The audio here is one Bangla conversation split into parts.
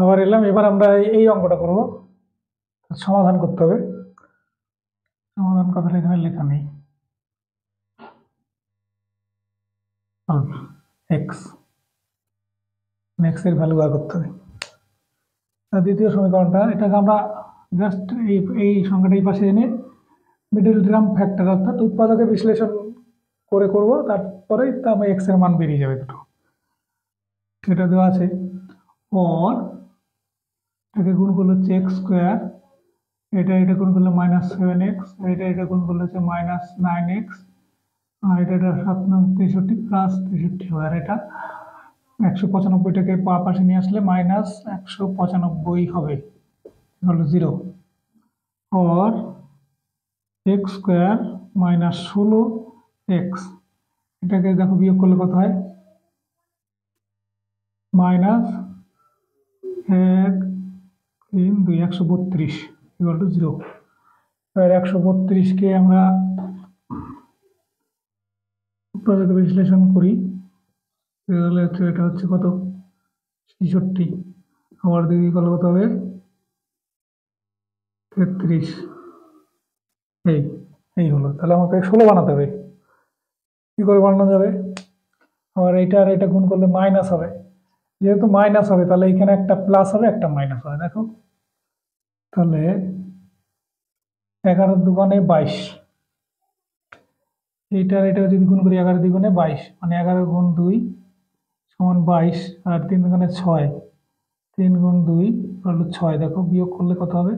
আবার এলাম, এবার আমরা এই অঙ্কটা করব, সমাধান করতে হবে। সমাধান কথাটা এখানে লেখা নেই, এক্স এর ভ্যালু বার করতে হবে। দ্বিতীয় সমীকরণটা, এটাকে আমরা জাস্ট এই সংখ্যাটা এই পাশে এনে মিডল টার্ম ফ্যাক্টর অর্থাৎ উৎপাদকে বিশ্লেষণ করে করব, তারপরেই তা এক্স এর মান বেরিয়ে যাবে দুটো। এটা দেওয়া আছে, और এটাকে গুণ করলে হচ্ছে এক্স স্কোয়ার, এটা গুণ করলে -7x, এটা গুণ করলে হচ্ছে -9x, আর এটা 7 9 63 প্লাস 63 হবে, আর এটা 195টাকে পাশে নিয়ে আসলে -195 হবে, 0। और एक्स स्क्वायर -16x, এটাকে দেখো বিয়োগ করলে কত হয়, -1 3 2 132 0। এবার 132কে আমরা উৎপাদকে বিশ্লেষণ করি, তাহলে এটা হচ্ছে কত 66, আবার দিকে করলে কত হবে 33। এই হলো, তাহলে আমাকে 16 বানাতে হবে। কি করে বানানো যাবে, আবার এটা আর এটা গুণ করলে মাইনাস হবে, যেহেতু মাইনাস হবে তাহলে এখানে একটা প্লাস হবে একটা মাইনাস হবে, দেখো তাহলে 11 দুগুণে 22, এইটার এটা যদি গুণ করি 11 দ্বিগুণে 22, মানে 11 গুণ 2 সমান 22, আর 3 দুগুণে 6, 3 গুণ 2 হলো 6, দেখো বিয়োগ করলে কত হবে,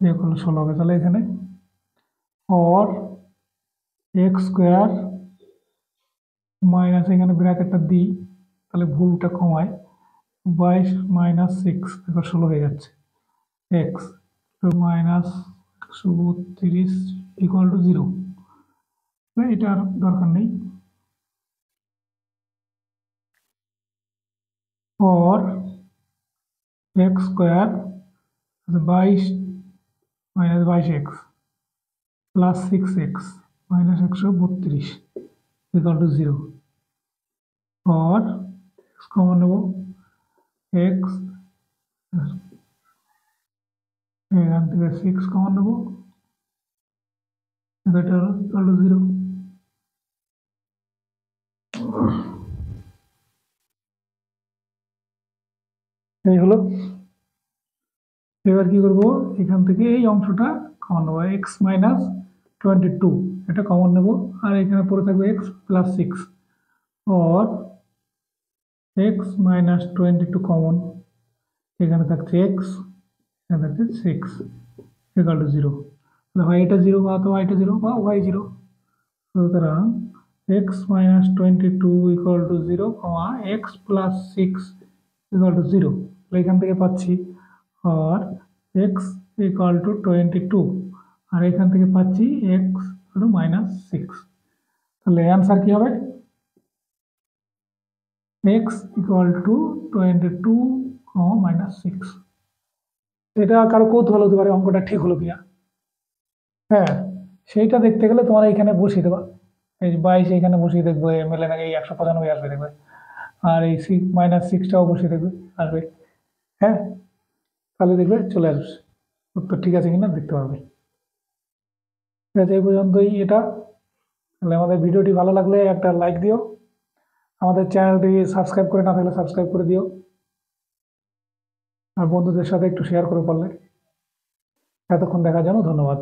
বিয়োগ করলে 16 হবে। তাহলে এখানে और एक्स स्क्वायर माइनस এখানে ব্র্যাকেটটা দিই, তাহলে ভুলটা কমায়, 22 - 6 দেখো 16 হয়ে যাচ্ছে, এক্স -132 ইকুয়াল টু 0। এটা আর দরকার নেই। और x square 22 - 22x plus 6x -132 equal to 0। और x कॉमन নেব, x এখান থেকে 6 কমন নেব, এটা ইকুয়াল টু 0। এই হলো, এবার কি করব, এখান থেকে এই অংশটা কমন নেব, x - 22 এটা কমন নেব, আর এখানে পড়ে থাকবে x প্লাস 6, और x - 22 কমন, এখানে থাকছে x, এখানে থাকছে 6 ইকুয়াল টু 0। তাহলে হয় এটা 0 বা অথবা এটা 0 বা y 0। সুতরাং x - 22 equal to 0, x plus 6 equal to 0, তাহলে এখান থেকে পাচ্ছি আর x ইকুয়াল টু 22, আর এখান থেকে পাচ্ছি x হলো -6। তাহলে অ্যান্সার কি হবে, x ইকুয়াল টু 22, -6। এটা কারো কৌতূহল হতে পারে অঙ্কটা ঠিক হলো কিনা। হ্যাঁ, সেইটা দেখতে গেলে তোমার এইখানে বসিয়ে দেবা, এই 22 এখানে বসিয়ে দেখবে মেলে নাকি 195 আসবে দেখবে, আর এই -6টাও বসিয়ে দেখবে আসবে। হ্যাঁ, তাহলে দেখবে চলে আসবে উত্তর ঠিক আছে কিনা দেখতে পারবে। ঠিক আছে, এই পর্যন্তই এটা। তাহলে আমাদের ভিডিওটি ভালো লাগলে একটা লাইক দিও, আমাদের চ্যানেলটি সাবস্ক্রাইব করে না থাকলে সাবস্ক্রাইব করে দিও, আর বন্ধুদের সাথে একটু শেয়ার করে পারলে। এতক্ষণ দেখার জন্য ধন্যবাদ।